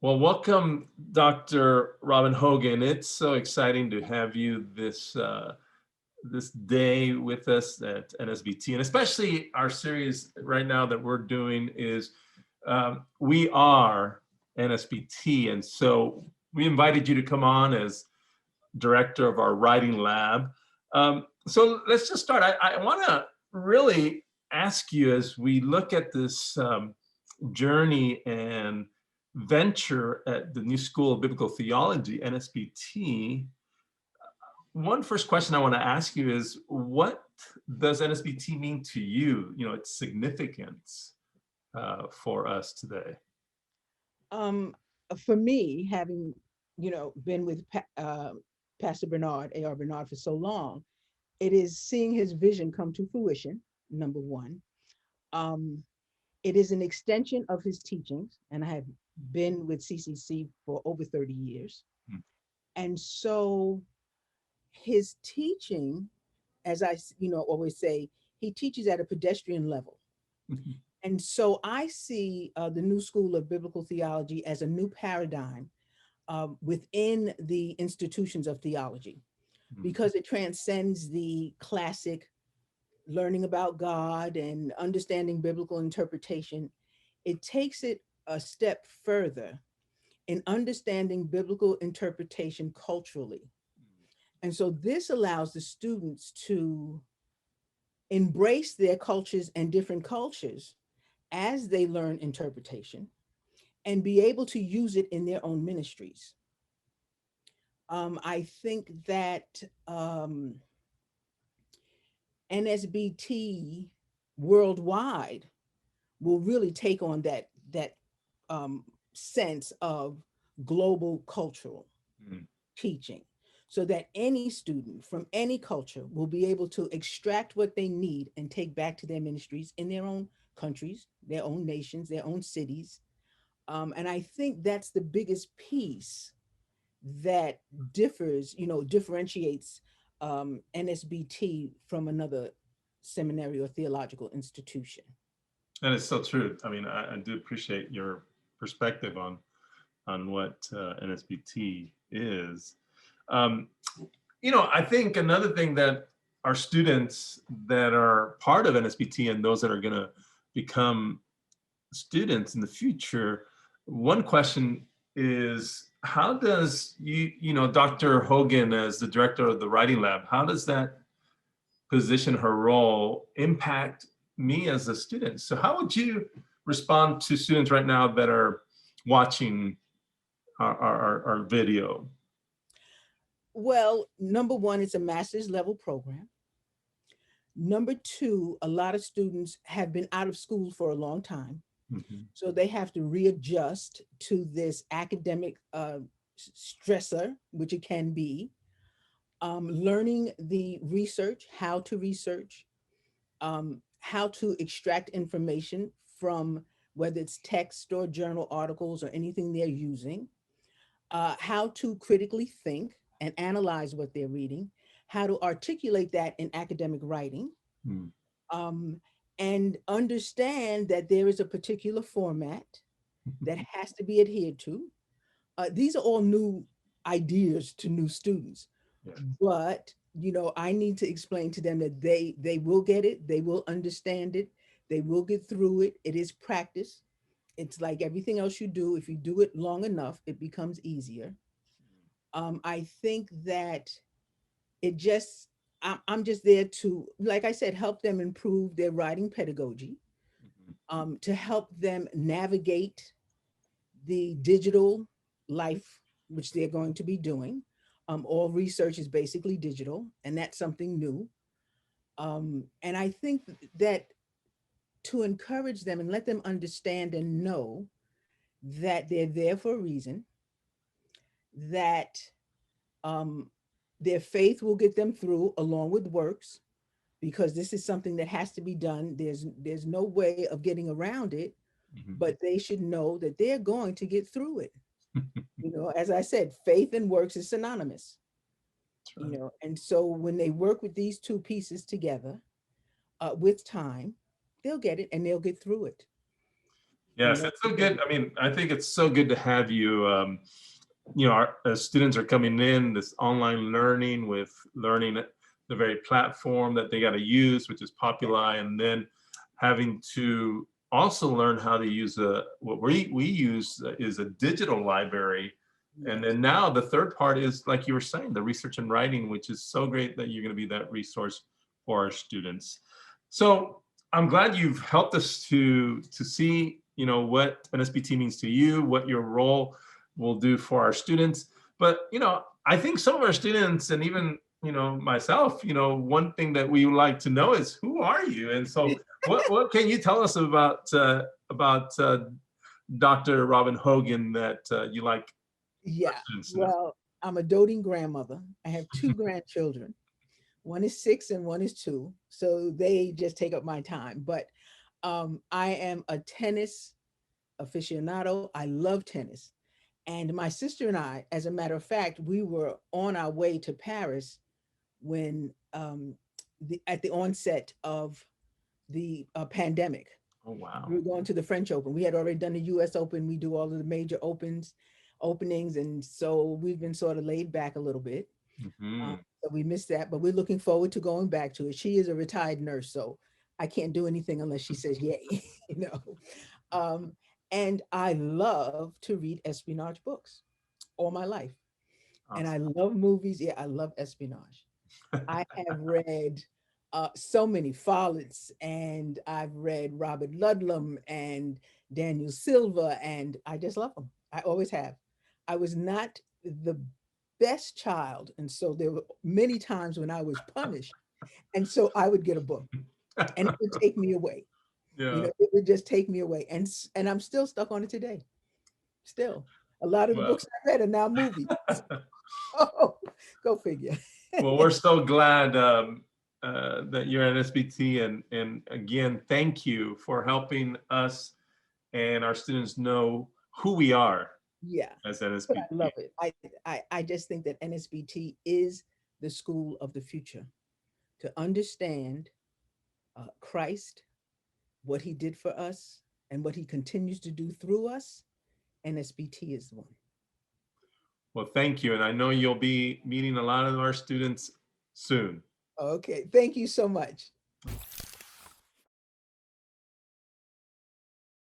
Well, welcome, Dr. Robin Hogan. It's so exciting to have you this day with us at NSBT, and especially our series right now that we're doing is We Are NSBT. And so we invited you to come on as director of our writing lab. So let's just start. I want to really ask you, as we look at this journey and venture at the new School of Biblical Theology, NSBT, one first question I want to ask you is, what does NSBT mean to you? You know, its significance for us today. Um, for me, having been with Pastor Bernard, A.R. Bernard, for so long, it is seeing his vision come to fruition. Number one, um, it is an extension of his teachings, and I have been with CCC for over 30 years, Hmm. and so his teaching, as always say, he teaches at a pedestrian level. And so I see the new School of Biblical Theology as a new paradigm within the institutions of theology, because it transcends the classic learning about God and understanding biblical interpretation. It takes it a step further in understanding biblical interpretation culturally. And so this allows the students to embrace their cultures and different cultures as they learn interpretation and be able to use it in their own ministries. I think that NSBT worldwide will really take on that sense of global cultural Mm. teaching, so that any student from any culture will be able to extract what they need and take back to their ministries in their own countries, their own nations, their own cities. And I think that's the biggest piece that differentiates NSBT from another seminary or theological institution. And it's so true. I mean, I do appreciate your perspective on what NSBT is. Um, I think another thing that our students that are part of NSBT and those that are going to become students in the future, one question is, how does Dr. Hogan, as the director of the writing lab, how does that position, her role, impact me as a student? So how would you respond to students right now that are watching our video? Well, number one, it's a master's level program. Number two, a lot of students have been out of school for a long time. Mhm. So they have to readjust to this academic stressor, which it can be, learning the research, how to extract information from whether it's text or journal articles or anything they're using, how to critically think and analyze what they're reading, how to articulate that in academic writing, Mm. um, and understand that there is a particular format that has to be adhered to. These are all new ideas to new students, Yeah. but I need to explain to them that they will get it, they will understand it, they will get through it. It is practice. It's like everything else you do. If you do it long enough, it becomes easier. I think that it just I'm just there to, like I said, help them improve their writing pedagogy, Mhm. to help them navigate the digital life, which they're going to be doing. All research is basically digital, and that's something new. And I think that to encourage them and let them understand and know that they're there for a reason, that um, their faith will get them through along with works, because this is something that has to be done. There's no way of getting around it, Mhm. but they should know that they're going to get through it. As I said, faith and works is synonymous. That's right. And so when they work with these two pieces together, with time, they'll get it and they'll get through it. You Yes, know, it's so good. I mean, I think it's so good to have you. Our students are coming in this online learning with learning the very platform that they got to use, which is Populi, and then having to also learn how to use what we use is a digital library. And yes, then now the third part is, like you were saying, the research and writing, which is so great that you're going to be that resource for our students. So I'm glad you've helped us to see, what NSBT means to you, what your role will do for our students. But, I think some of our students and even, myself, one thing that we would like to know is, who are you? And so what can you tell us about Dr. Robin Hogan that you like our yeah. students to know? Well, I'm a doting grandmother. I have two grandchildren. One is 6 and one is 2, so they just take up my time. But I am a tennis aficionado. I love tennis. And my sister and I, as a matter of fact, we were on our way to Paris when at the onset of the pandemic. Oh, We wow. were going to the French Open. We had already done the U.S. Open. We do all of the major openings, and so we've been sort of laid back a little bit. Hmm. So we missed that, but we're looking forward to going back to it. She is a retired nurse, so I can't do anything unless she says yay, you know. Um, and I love to read espionage books all my life. And I Awesome. love movies. Yeah, I love espionage. I have read so many Follets, and I've read Robert Ludlum and Daniel Silva, and I just love them. I always have. I was not the best child, and so there were many times when I was punished, and so I would get a book, and it would take me away. You Yeah. know, it would just take me away, and I'm still stuck on it today. Still, a lot of the Well, books I read are now movies. Oh, go figure. well, we're so glad that you're at SBT, and again, thank you for helping us and our students know who we are Yeah, as but I NSBT. love it. I just think that NSBT is the school of the future. To understand Christ, what he did for us, and what he continues to do through us, NSBT is the one. Well, thank you, and I know you'll be meeting a lot of our students soon. Okay, thank you so much.